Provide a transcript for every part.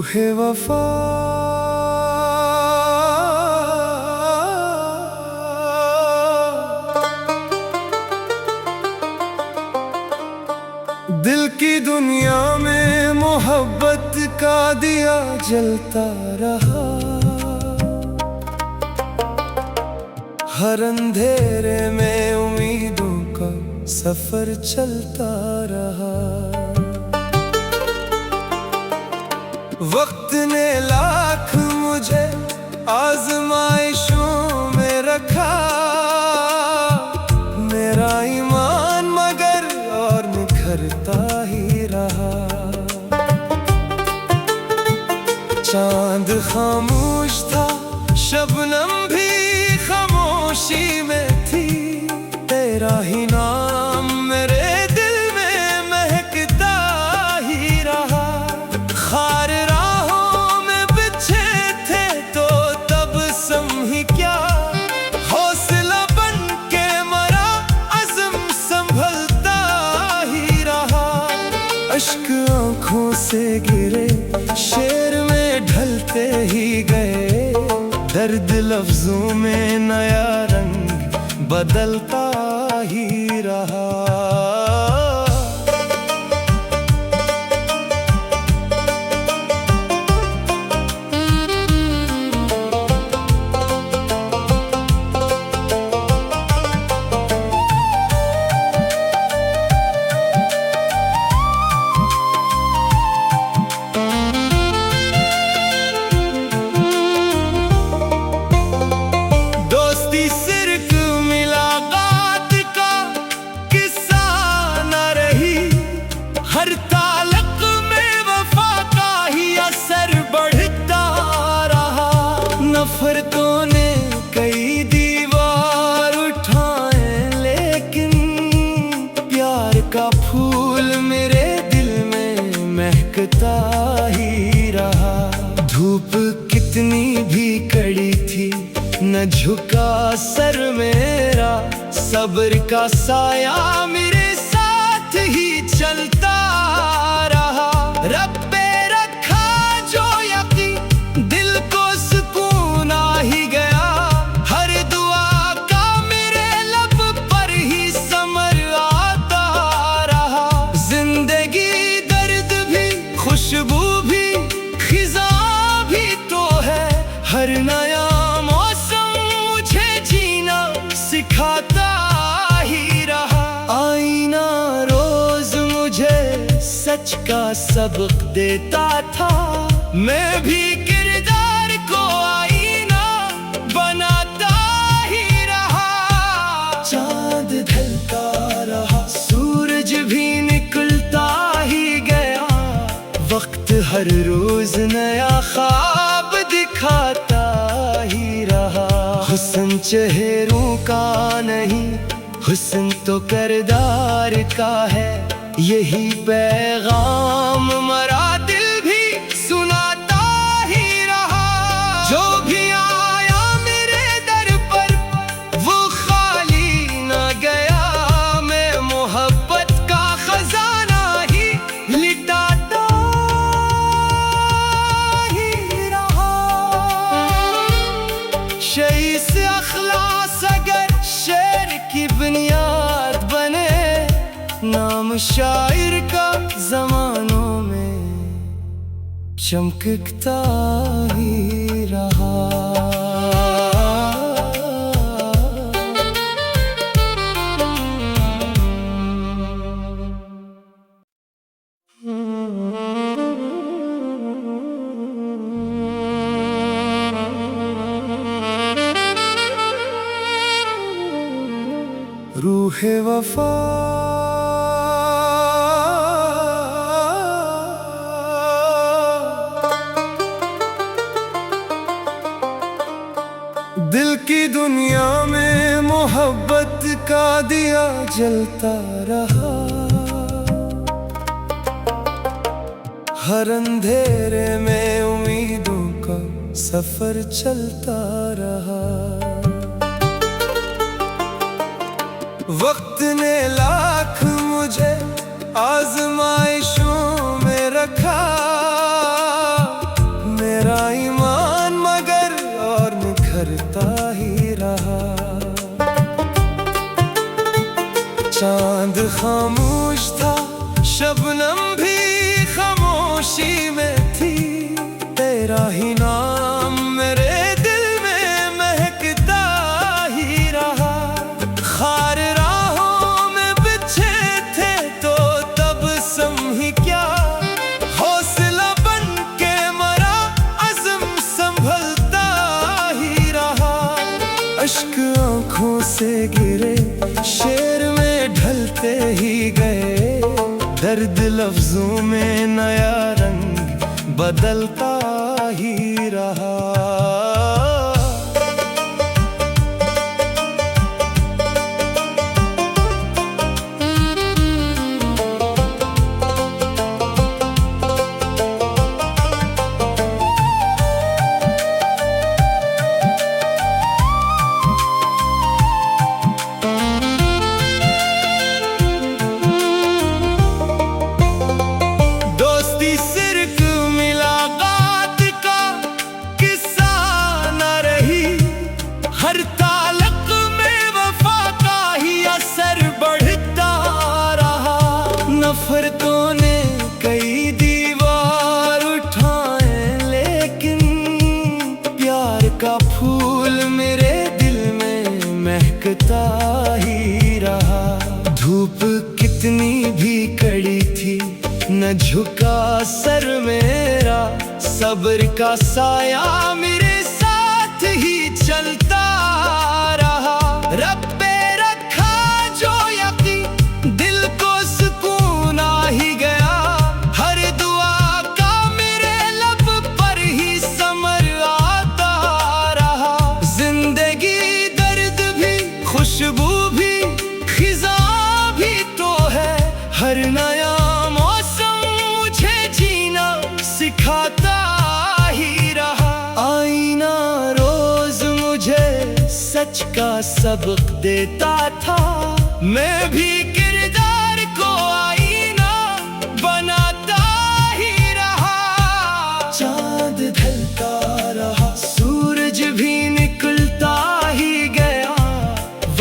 रूहे वफा दिल की दुनिया में मोहब्बत का दिया जलता रहा। हर अंधेरे में उम्मीदों का सफर चलता रहा। वक्त ने लाख मुझे आजमाइशों में रखा। मेरा ईमान मगर और निखरता ही रहा। चांद खामोश था, शबनम भी खामोशी में थी। तेरा ही नाम मेरे दिल में महकता ही रहा। खार राहों में बिछे थे तो तब समही क्या, हौसला बन के मरा अज़्म संभलता ही रहा। अश्क आँखों से गिरे शेर में ढलते ही गए। दर्द लफ्जों में नया रंग बदलता ही रहा। हर ताल्लुक में वफा का ही असर बढ़ता रहा। नफरतों ने कई दीवार उठाए लेकिन प्यार का फूल मेरे दिल में महकता ही रहा। धूप कितनी भी कड़ी थी न झुका सर मेरा। सब्र का साया मेरे साथ ही चलता रहा। रब पे रखा जो यकीन दिल को सुकून आ ही गया। हर दुआ का मेरे लब पर ही समर आता रहा। जिंदगी दर्द भी खुशबू भी खिजा भी तो है। हर नया मौसम मुझे जीना सिखाता ही रहा। आईना रोज मुझे सच का सबक देता था। मैं भी किरदार को आईना बनाता ही रहा। चांद ढलता रहा, सूरज भी निकलता ही गया। वक्त हर रोज नया ख्वाब दिखाता ही रहा। हुस्न चेहरों का नहीं, हुस्न तो किरदार का है। यही पैगाम मरा दिल भी सुनाता ही रहा। जो भी आया मेरे दर पर वो खाली न गया। मैं मोहब्बत का खजाना ही लिटाता ही रहा। शई से अखलास अगर शेर की बुनियाद बने, नाम शायर का ज़मानों में चमकता ही रहा। रूहे वफा दिल की दुनिया में मोहब्बत का दिया जलता रहा। हर अंधेरे में उम्मीदों का सफर चलता रहा। वक्त ने लाख मुझे आजमाइशों में रखा। निखरता ही रहा। चांद खामोश था, शबनम भी खामोशी में थी, तेरा ही नाम मेरे दिल में महकता ही रहा। खार राहों में बिछे थे तो तब समही क्या, हौसला बन के मरा, अज़्म संभलता ही रहा। अश्क आँखों से गिरे, शेर में ढलते ही गए, दर्द लफ्जों में नया रंग बदलता ही रहा। हर तालक में वफा का ही असर बढ़ता रहा। नफरतों ने कई दीवार उठाए, लेकिन प्यार का फूल मेरे दिल में महकता ही रहा। धूप कितनी भी कड़ी थी, न झुका सर मेरा, सब्र का साया मेरे साथ ही चलता रहा। रब पे रखा जो यकीन, दिल को सुकून आ ही गया। हर दुआ का मेरे लब पर ही समर आता रहा। जिंदगी दर्द भी, खुशबू भी, खिज़ा भी तो है। हर नया मौसम मुझे जीना सिखाता ही रहा। आईना रोज मुझे सच का सबक देता था, मैं भी किरदार को आईना बनाता ही रहा। चांद ढलता रहा, सूरज भी निकलता ही गया,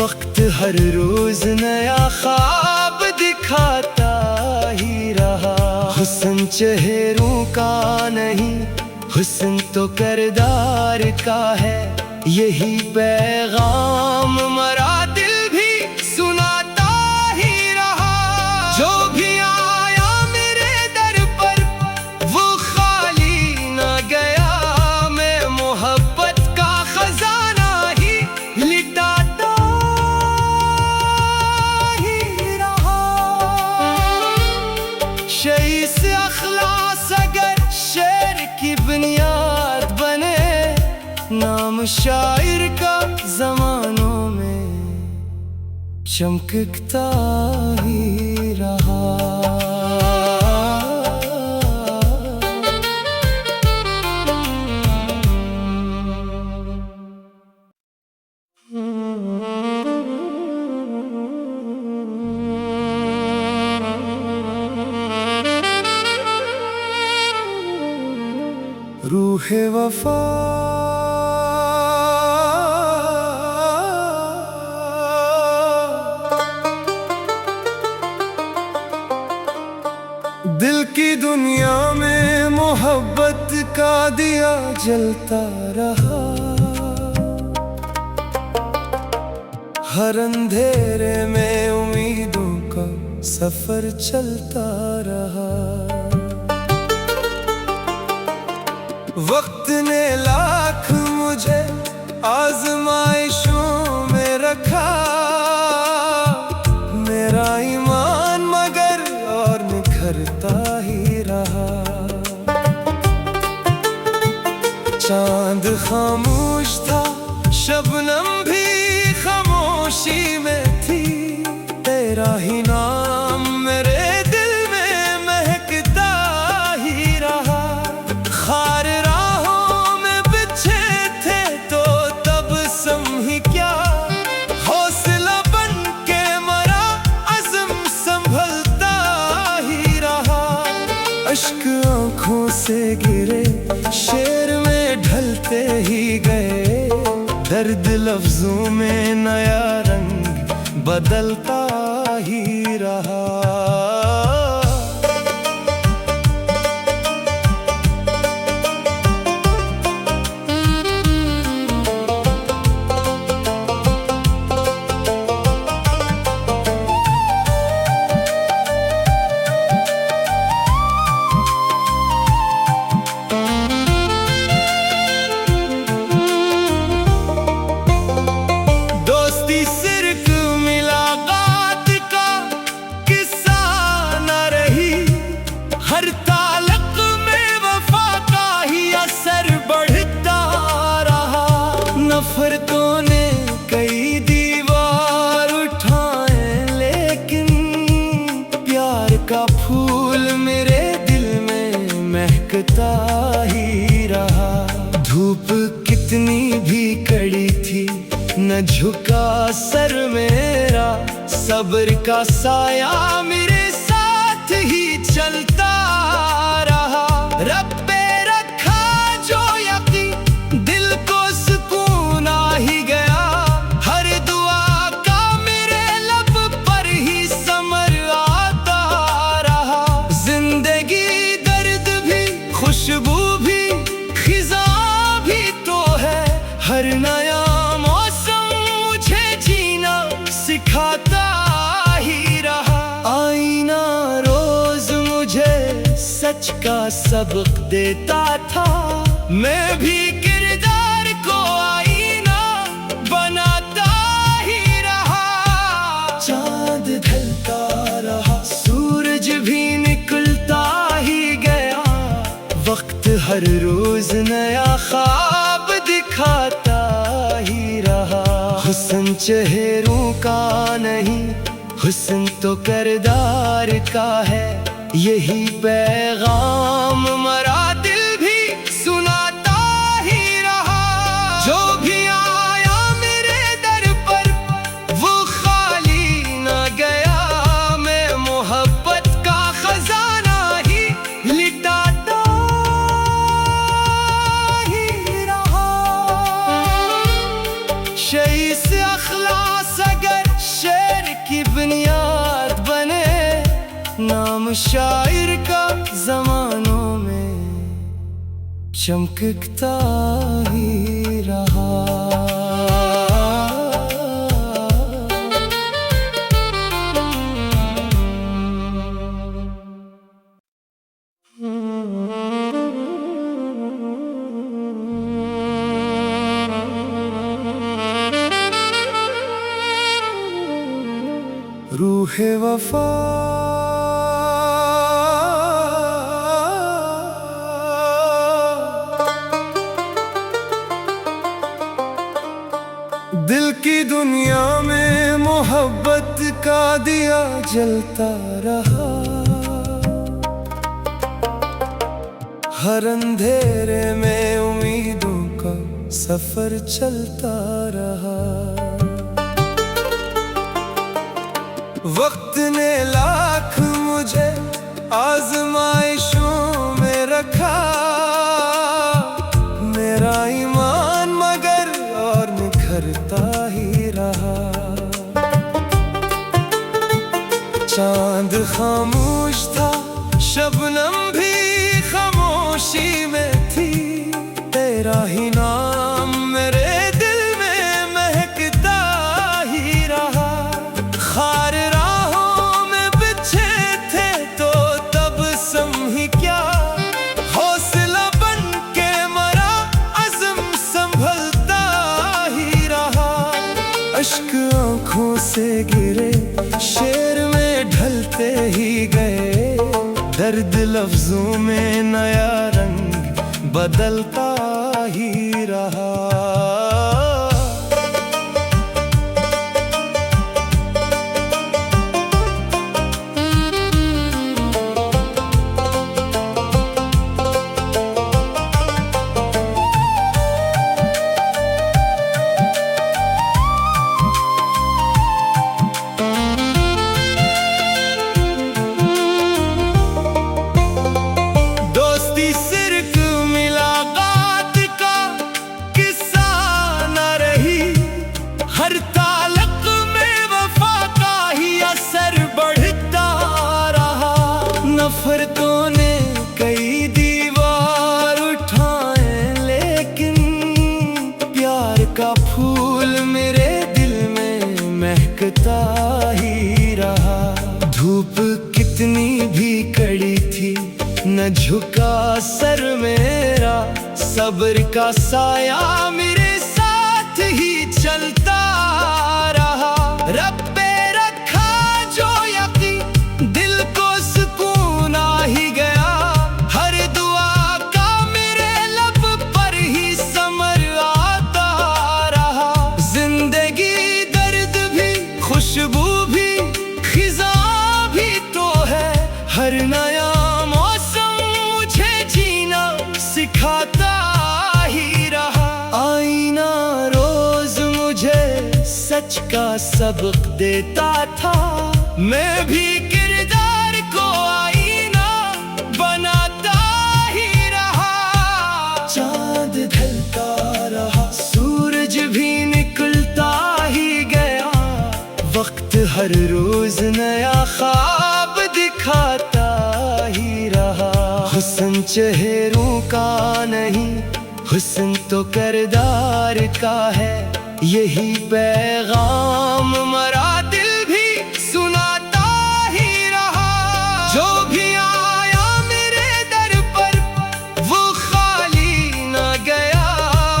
वक्त हर रोज नया ख्वाब दिखाता ही रहा। हुस्न चेहरों का नहीं, हुस्न तो किरदार का है, यही पैगाम मरा दिल भी सुनाता ही रहा। जो भी आया मेरे दर पर वो खाली न गया, मैं मोहब्बत का खजाना ही लिटाता ही रहा। शई से अखलास अगर शेर की बुनियाद बने, नाम शायर का ज़मानों में चमकता ही रहा। रूहे वफा दिल की दुनिया में मोहब्बत का दिया जलता रहा। हर अंधेरे में उम्मीदों का सफर चलता रहा। वक्त ने लाख मुझे आजमाइशों में रखा, मेरा ईमान मगर और निखरता ही रहा। चांद खामोश था, शबनम भी खामोशी में थी, तेरा ही नाम मेरे दिल में महकता ही रहा। खार राहों में बिछे थे तो तब दर्द लफ्जों में नया रंग बदलता ही रहा। नफरतों ने कई दीवार उठाए, लेकिन प्यार का फूल मेरे दिल में महकता ही रहा। धूप कितनी भी कड़ी थी न झुका सर मेरा, सब्र का साया मेरे साथ ही चलता रहा। रब पे रखा जो यकीन दिल को ही गया, हर दुआ का मेरे लब पर ही समर आता रहा। जिंदगी दर्द भी खुशबू भी खिजा भी तो है, हर नया मौसम मुझे जीना सिखाता ही रहा। आईना रोज मुझे सच का सबक देता था, मैं भी किरदार को चाँद ढलता रहा, सूरज भी निकलता ही गया। वक्त हर रोज नया ख्वाब दिखाता ही रहा। हुस्न चेहरों का नहीं, हुस्न तो किरदार का है, यही पैगाम मरा दिल भी सुनाता ही रहा। जो भी शेइस अखलास अगर शेर की बुनियाद बने, नाम शायर का ज़मानों में चमकता ही रहा। रूहे वफा दिल की दुनिया में मोहब्बत का दिया जलता रहा। हर अंधेरे में उम्मीदों का सफर चलता रहा। वक्त ने लाख मुझे आजमाइशों में रखा, मेरा ईमान मगर और निखरता ही रहा। चांद खामोश था, शबनम भी खामोशी में थी, तेरा ही नाम मेरे दिल में महकता ही रहा। खार राहों में बिछे थे तो तब समही क्या, हौसला बन के मरा अज़्म संभलता ही रहा। अश्क आँखों से गिरे शेर में ढलते ही गए, दर्द लफ्जों में नया रंग बदलता ही रहा। दोस्ती सिर्फ मुलाकात का हर ताल्लुक में वफा का ही असर बढ़ता रहा। नफरतों ने कई दीवार उठाए, लेकिन प्यार का फूल मेरे दिल में महकता ही रहा। धूप कितनी भी कड़ी थी, न झुका सर मेरा, सब्र का साया मेरे साथ ही चलता रहा। रब पे रखा जो यकीन, दिल को सुकून आ ही गया। हर दुआ का मेरे लब पर ही समर आता रहा। जिंदगी दर्द भी, खुशबू भी, खिजा भी तो है। हर नया सिखाता ही रहा। आईना रोज मुझे सच का सबक देता था, मैं भी किरदार को आईना बनाता ही रहा। चांद ढलता रहा, सूरज भी निकलता ही गया। वक्त हर रोज नया ख्वाब दिखाता ही रहा। हुस्न चेहरों का नहीं, हुस्न तो किरदार का है। यही पैगाम मरा दिल भी सुनाता ही रहा। जो भी आया मेरे दर पर वो खाली न गया।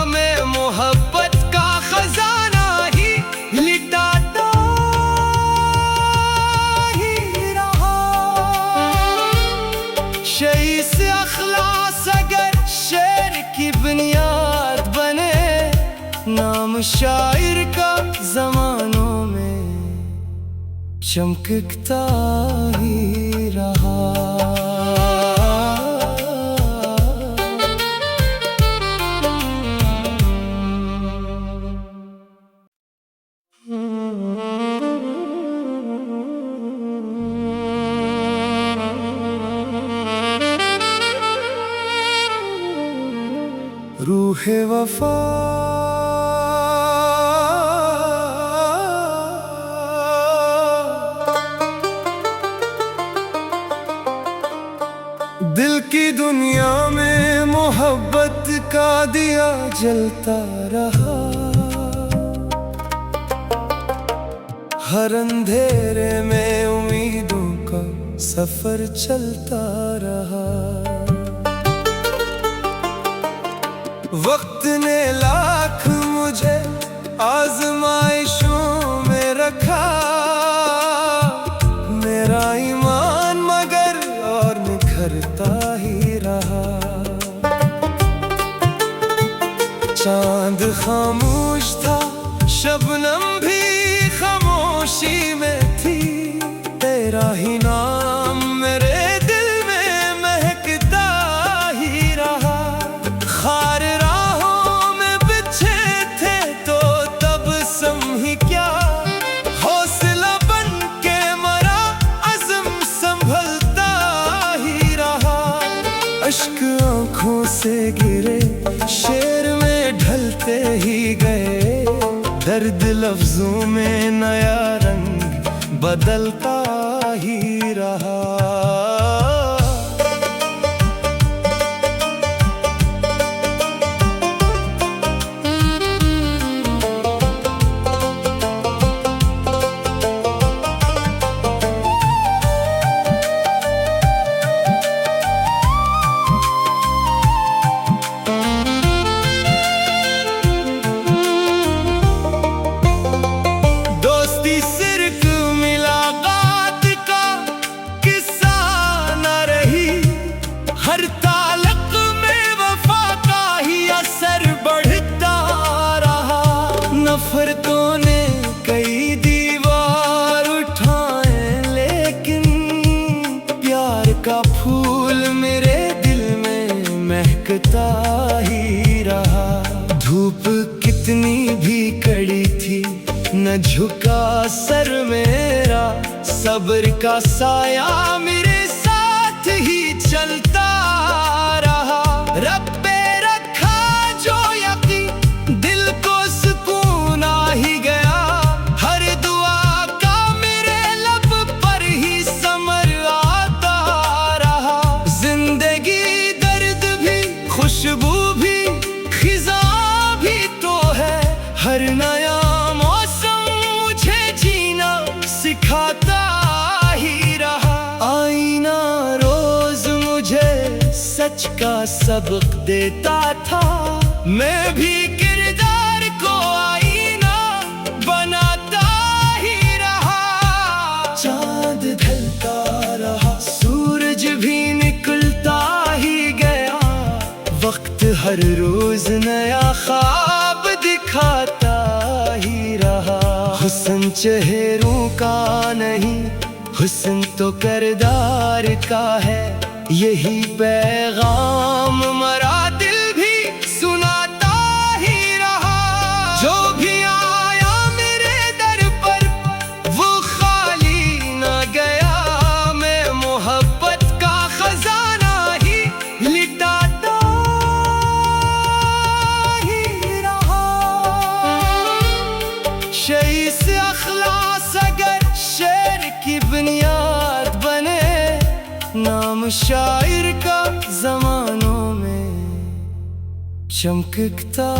मैं मोहब्बत का खजाना ही लिटाता ही रहा। शई से अखलास अगर शेर की बुनियाद बने, नाम शायर का ज़मानों में चमकता ही रहा। रूहे वफा दिल की दुनिया में मोहब्बत का दिया जलता रहा। हर अंधेरे में उम्मीदों का सफर चलता रहा। वक्त ने लाख मुझे आजमाइशों में रखा। मेरा ईमान मगर और निखरता ही रहा। चांद खामोश था, शबनम भी खामोशी में थी। तेरा ही नाम मेरे दिल में महकता ही रहा। खार राहों में बिछे थे तो तब समही क्या, हौसला बन के मरा अज़्म संभलता ही रहा। अश्क आँखों से गिरे, शेर में ढलते ही गए। दर्द लफ्जों में नया रंग बदलता ही रहा। हर ताल्लुक में वफा का ही असर बढ़ता रहा। नफरतों ने कई दीवार उठाए, लेकिन प्यार का फूल मेरे दिल में महकता ही रहा। धूप कितनी भी कड़ी थी, न झुका सर मेरा। सब्र का साया मेरे साथ ही चलता रहा। रब पे रखा जो यकीन, दिल को सुकून आ ही गया। हर नया मौसम मुझे जीना सिखाता ही रहा। आईना रोज मुझे सच का सबक देता था, मैं भी किरदार को आईना बनाता ही रहा। चांद ढलता रहा, सूरज भी निकलता ही गया, वक्त हर रोज नया ख्वाब दिखाता ही रहा। हुस्न चेहरों का नहीं, हुस्न तो किरदार का है, यही पैगाम मरा दिल भी सुनाता ही रहा। जो भी आया मेरे दर पर वो खाली ना गया, मैं मोहब्बत का खजाना ही लिटाता ही रहा। शईस अखलास अगर शेर की बुनियाद बने, नाम शायर का ज़मानों में चमकता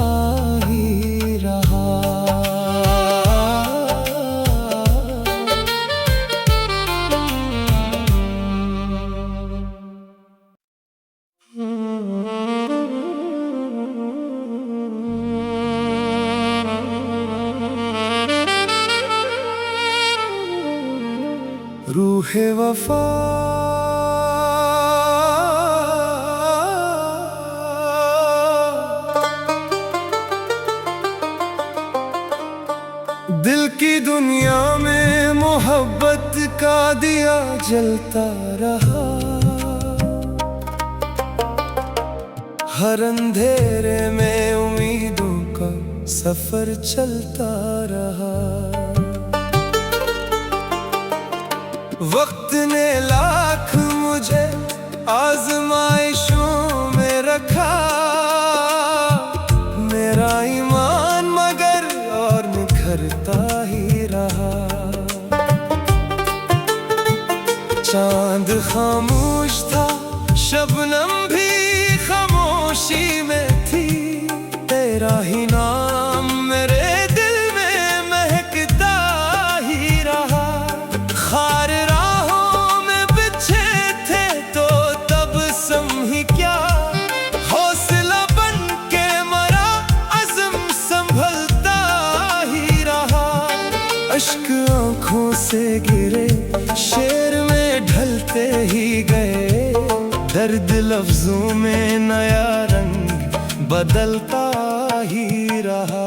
ही रहा। रूहे वफा दिल की दुनिया में मोहब्बत का दिया जलता रहा। हर अंधेरे में उम्मीदों का सफर चलता रहा। वक्त ने लाख मुझे आजमाइशों में रखा, मेरा ईमान मगर और निखरता ही रहा। चांद खामोश था, शबनम भी खामोशी में थी, तेरा ही नाम मेरे दिल में महकता ही रहा। खार राहों में बिछे थे तो तब समही क्या, हौसला बन के मरा अज़्म संभलता ही रहा। अश्क आँखों से गिरे शेर में ढलते ही गए, दर्द लफ्जों में नया रंग बदलता ही रहा।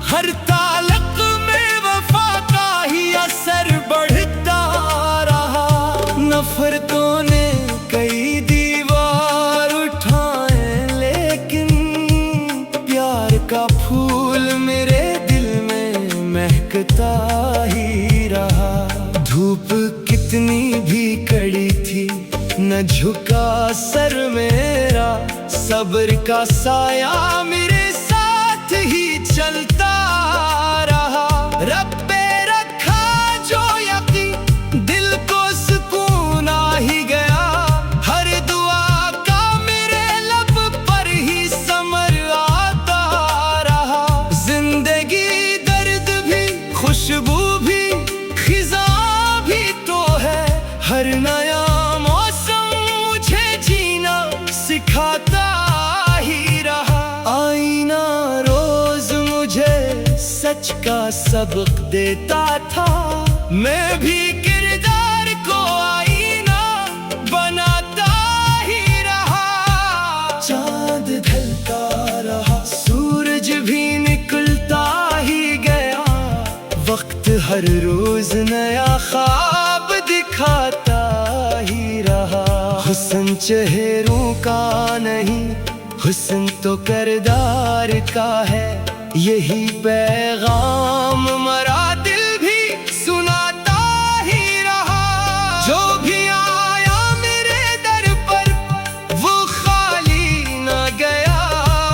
हर ताल्लुक में वफा का ही असर बढ़ता रहा। नफरतों ने कई दीवार उठाए, लेकिन प्यार का फूल मेरे दिल में महकता ही रहा। धूप कितनी भी कड़ी थी न झुका सर मेरा, सब्र का साया मेरे साथ ही चलता रहा। रब पे रखा जो यकीन, दिल को सुकून आ ही गया, हर दुआ का मेरे लब पर ही समर आता रहा। जिंदगी दर्द भी खुशबू भी खिजा भी तो है, हर नया मौसम मुझे जीना सिखाता ही रहा। आईना रोज मुझे सच का सबक देता था, मैं भी किरदार को आईना बनाता ही रहा। चांद ढलता रहा, सूरज भी निकलता ही गया, वक्त हर रोज नया ख्वाब दिखाता ही रहा। हुस्न चेहरों का नहीं, हुस्न तो किरदार का है यही पैगाम, मरा दिल भी सुनाता ही रहा। जो भी आया मेरे दर पर वो खाली न गया,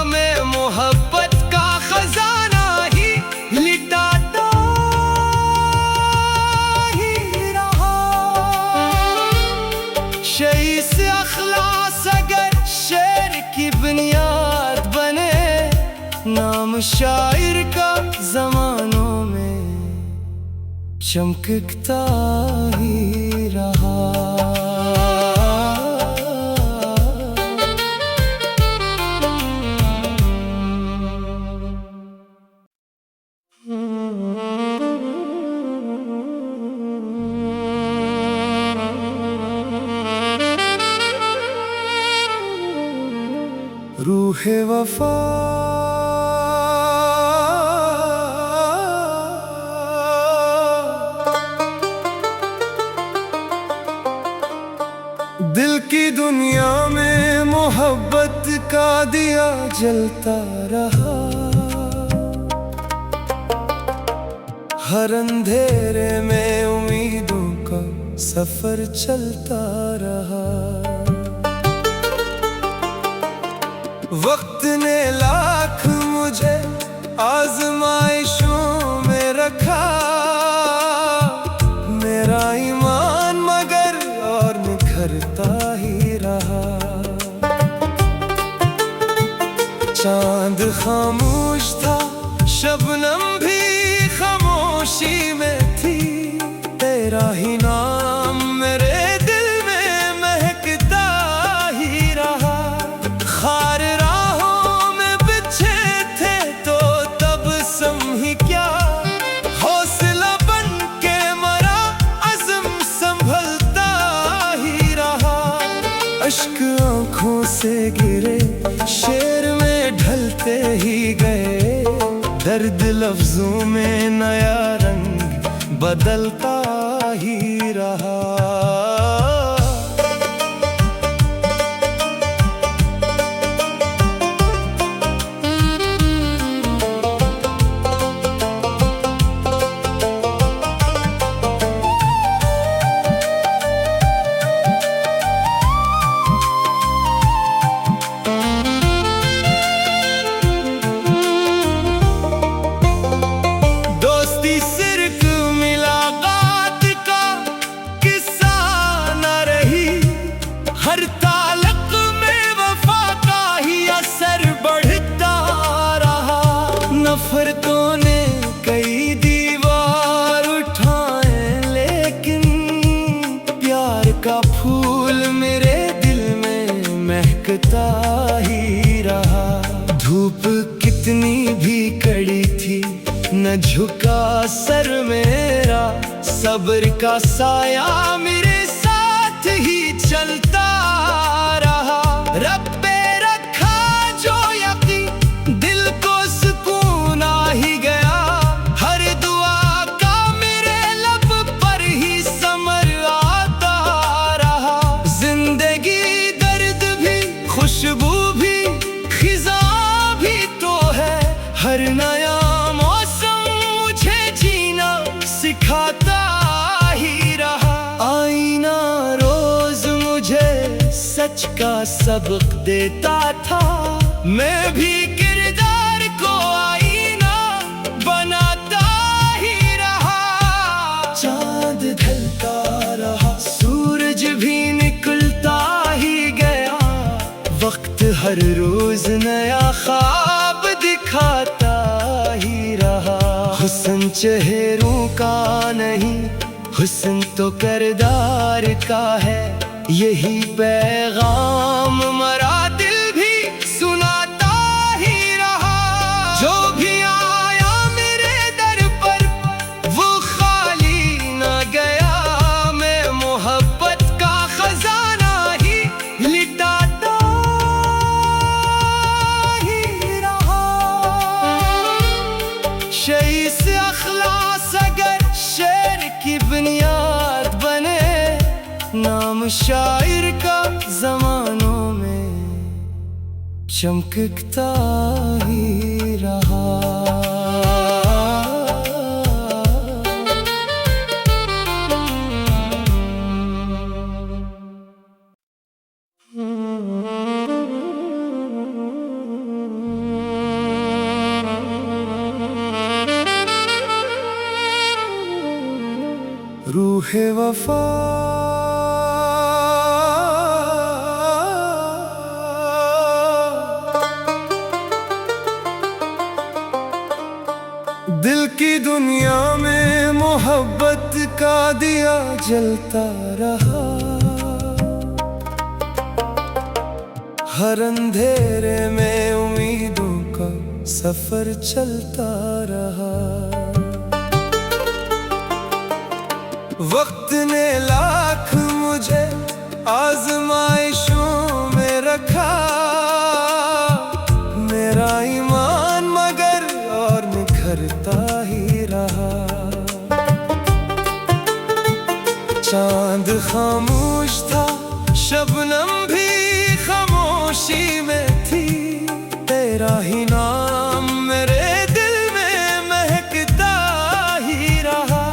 मैं मोहब्बत का खजाना ही लिटाता ही रहा। शईस अखलास अगर शेर की बुनियाद बने, नाम शायर का ज़मानों में चमकता ही रहा। रूहे वफा दिल की दुनिया में मोहब्बत का दिया जलता रहा। हर अंधेरे में उम्मीदों का सफर चलता रहा। वक्त ने लाख मुझे आजमाइशों में रखा, मेरा ईमान मगर और निखरता ही रहा। चांद खामोश था, शबनम भी खामोशी में थी, तेरा ही नाम मेरे दिल में महकता ही रहा। खार राहों में बिछे थे तो तब समही क्या, हौसला बन के मरा अज़्म संभलता ही रहा। अश्क आँखों से गिरे शेर में ढलते ही गए, दर्द लफ्जों में नया रंग बदलता ही रहा। हर ताल्लुक में वफा का ही असर बढ़ता रहा। नफरतों ने कई दीवार उठाए, लेकिन प्यार का फूल मेरे दिल में महकता ही रहा। धूप कितनी भी कड़ी थी न झुका सर मेरा, सब्र का साया मेरे साथ ही चलता रहा। रब पे रखा जो यकीन दिल को सुकून आ ही गया, हर दुआ का मेरे लब पर ही समर आता रहा। जिंदगी दर्द भी खुशबू भी खिजा भी तो है, हर नया मौसम मुझे जीना सिखाता ही रहा। आईना रोज मुझे सच का सबक देता था, मैं भी किरदार को आईना बनाता ही रहा। चांद ढलता रहा, सूरज भी निकलता ही गया, वक्त हर रोज नया ख्वाब दिखाता ही रहा। हुस्न चेहरों का नहीं, हुस्न तो किरदार का है यही पैगाम, मरा दिल भी सुनाता ही रहा। जो भी आया मेरे दर पर वो खाली न गया, मैं मोहब्बत का खजाना ही लिटाता ही रहा। शईस अखलास अगर शेर की बुनियाद बने, नाम शायर का ज़मानों में चमकता ही रहा। रूहे वफा दिल की दुनिया में मोहब्बत का दिया जलता रहा। हर अंधेरे में उम्मीदों का सफर चलता रहा। वक्त ने लाख मुझे आजमाइशों में रखा। मेरा ईमान मगर और निखरता ही रहा। चांद खामोश था, शबनम भी खामोशी में थी। तेरा ही नाम मेरे दिल में महकता ही रहा।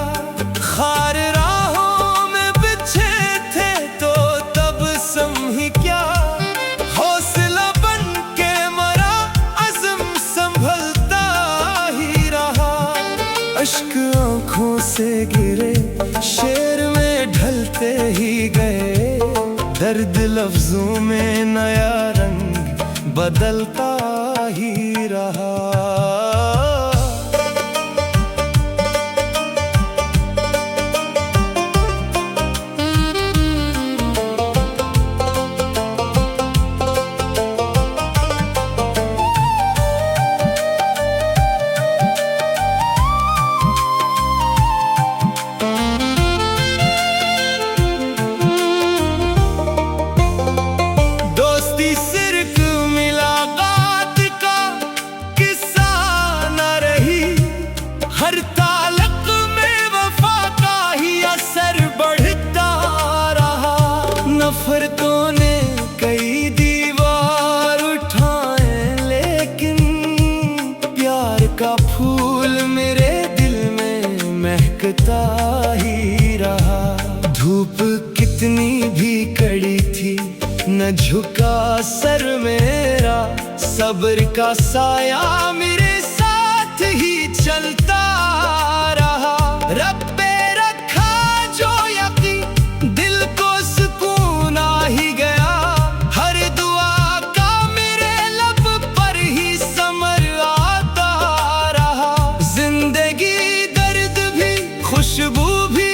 खार राहों में बिछे थे तो तब समही क्या, हौसला बन के मरा अज़्म संभलता ही रहा। अश्क आँखों से गिरे शेर में ढलते ही गए। दर्द लफ्जों में नया रंग बदलता ही रहा। हर ताल्लुक में वफा का ही असर बढ़ता रहा। नफरतों ने कई दीवार उठाए लेकिन प्यार का फूल मेरे दिल में महकता ही रहा। धूप कितनी भी कड़ी थी न झुका सर मेरा। सब्र का साया मेरे साथ ही चलता रहा। रब पे रखा जो यकीन दिल को सुकून आ ही गया। हर दुआ का मेरे लब पर ही समर आता रहा। जिंदगी दर्द भी खुशबू भी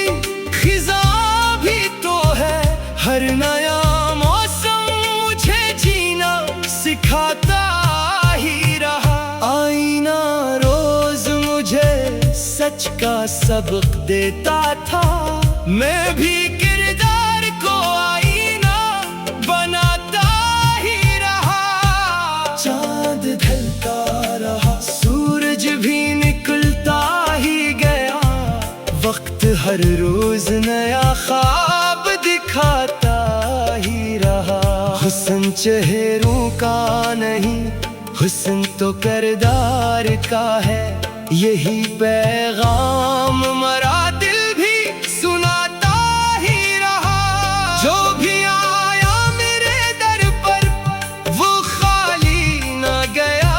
खिजा भी तो है। हर नया मौसम मुझे जीना सिखाता ही रहा। आईना रोज मुझे सच का सबक देता था। मैं भी किरदार को आईना बनाता ही रहा। चांद ढलता रहा, सूरज भी निकलता ही गया। वक्त हर रोज नया ख्वाब दिखाता ही रहा। हुस्न चेहरों का नहीं, हुस्न तो किरदार का है। यही पैगाम मरा दिल भी सुनाता ही रहा। जो भी आया मेरे दर पर वो खाली न गया।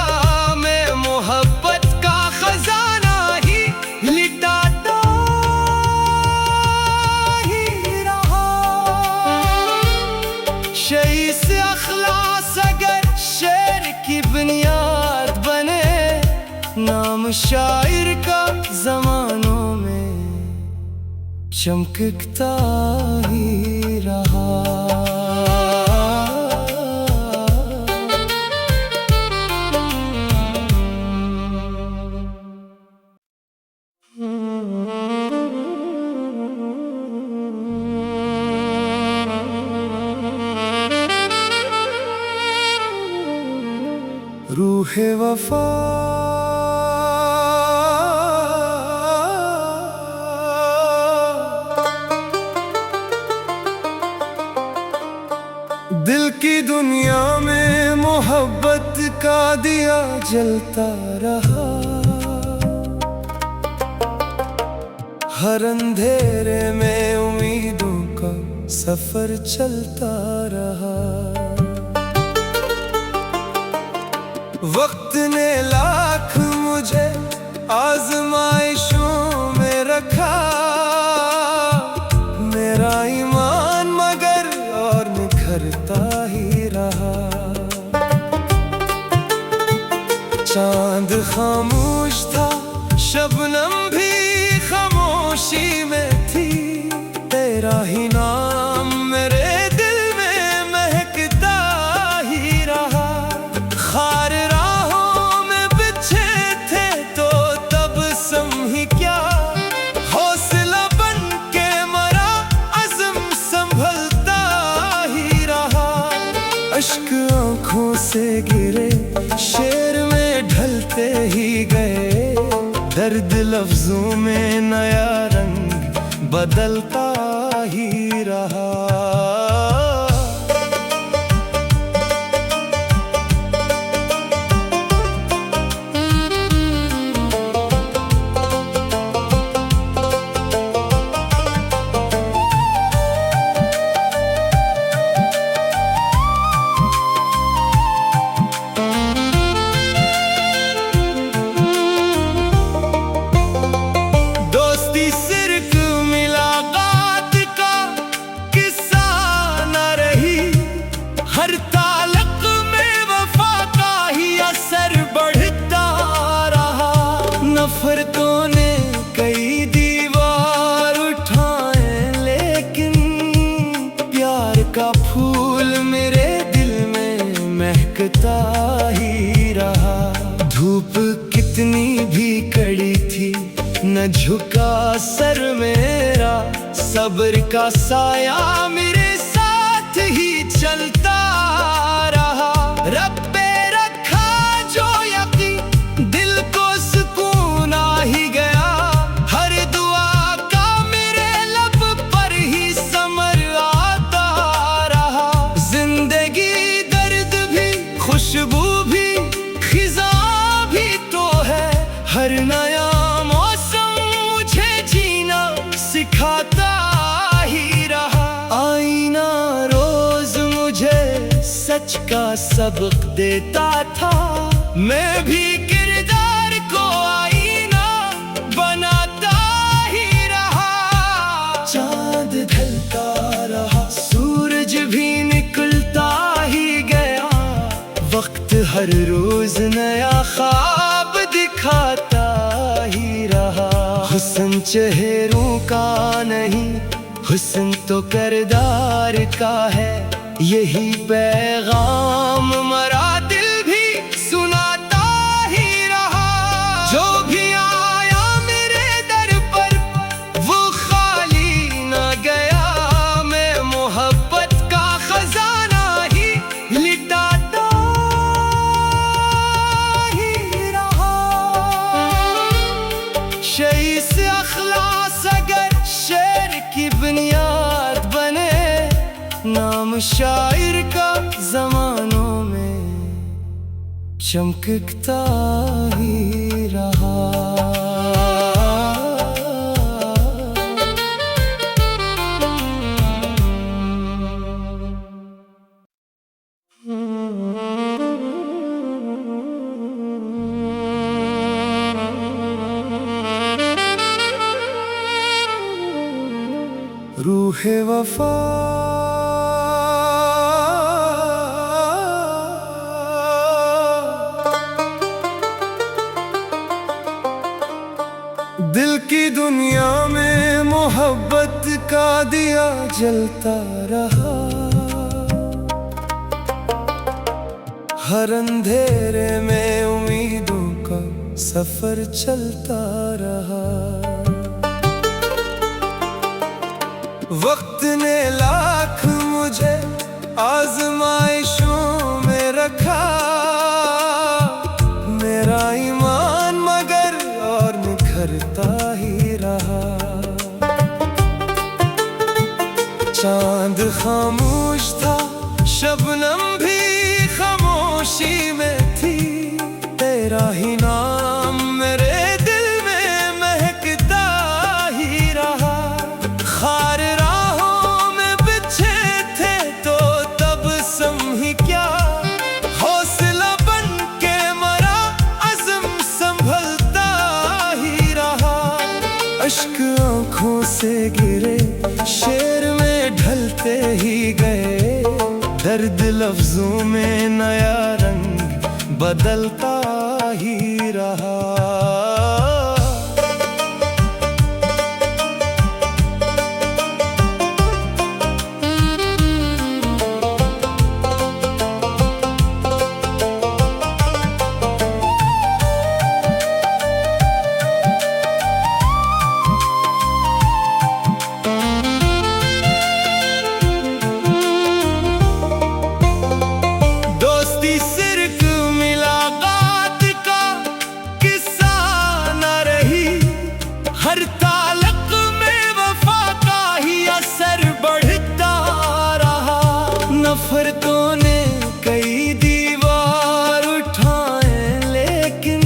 मैं मोहब्बत का खजाना ही लिटाता ही रहा। शई से अखलास अगर शेर की बुनियाद बने। नाम शायर का ज़मानों में चमकता ही रहा। रूहे वफा दिल की दुनिया में मोहब्बत का दिया जलता रहा। हर अंधेरे में उम्मीदों का सफर चलता रहा। वक्त ने लाख मुझे आजमाइशों में रखा। मेरा ईमान मगर और निखरता ही रहा। चांद खामोश था, शबनम भी खामोशी में थी। तेरा ही नाम मेरे दिल में महकता ही रहा। खार राहों में बिछे थे तो तब समही क्या, हौसला बन के मरा अज़्म संभलता ही रहा। अश्क आँखों से गिरे, शेर में ढलते ही गए। दर्द लफ्जों में नया रंग बदलता ही रहा। हर तालक में वफा का ही असर बढ़ता रहा। नफरतों ने कई दीवार उठाए, लेकिन प्यार का फूल मेरे दिल में महकता ही रहा। धूप कितनी भी कड़ी थी, न झुका सर मेरा। सब्र का साया मेरे साथ ही चलता रहा। रब पे रखा जो यकीन, दिल को सुकून आ ही गया। हर दुआ का मेरे लब पर ही समर आता रहा। जिंदगी दर्द भी, खुशबू भी, खिजा भी तो है। हर नया मौसम मुझे जीना सिखाता ही रहा। आईना रोज मुझे सच का सबक देता था। मैं भी किरदार को आईना बनाता ही रहा। चांद ढलता रहा, सूरज भी निकलता ही गया। वक्त हर रोज नया ख्वाब दिखाता ही रहा। हुस्न चेहरों का नहीं, हुस्न तो किरदार का है। यही पैगाम मरा दिल भी सुनाता ही रहा। जो भी आया मेरे दर पर वो खाली न गया। मैं मोहब्बत का खजाना ही लिटाता ही रहा। शई से अखलास अगर शेर की बुनियाद बने, नाम शायर का ज़मानों में चमकता ही रहा। रूहे वफा दिल की दुनिया में मोहब्बत का दिया जलता रहा। हर अंधेरे में उम्मीदों का सफर चलता रहा। वक्त ने लाख मुझे आजमाइशों में रखा। मेरा ईमान मगर और निखरता ही रहा। चांद खामोश था, शबनम भी खामोशी में थी। ही नाम मेरे दिल में महकता ही रहा। खार राहों में बिछे थे तो तब समही क्या, हौसला बन के मरा अज़्म संभलता ही रहा। अश्क आँखों से गिरे शेर में ढलते ही गए, दर्द लफ्जों में नया रंग बदलता ही रहा। हर ताल्लुक में वफा का ही असर बढ़ता रहा। नफरतों ने कई दीवार उठाए, लेकिन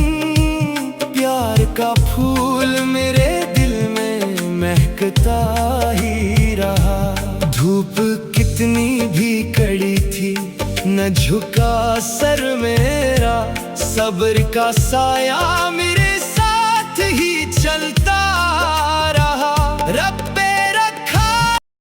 प्यार का फूल मेरे दिल में महकता ही रहा। धूप कितनी भी कड़ी थी न झुका सर मेरा, सब्र का साया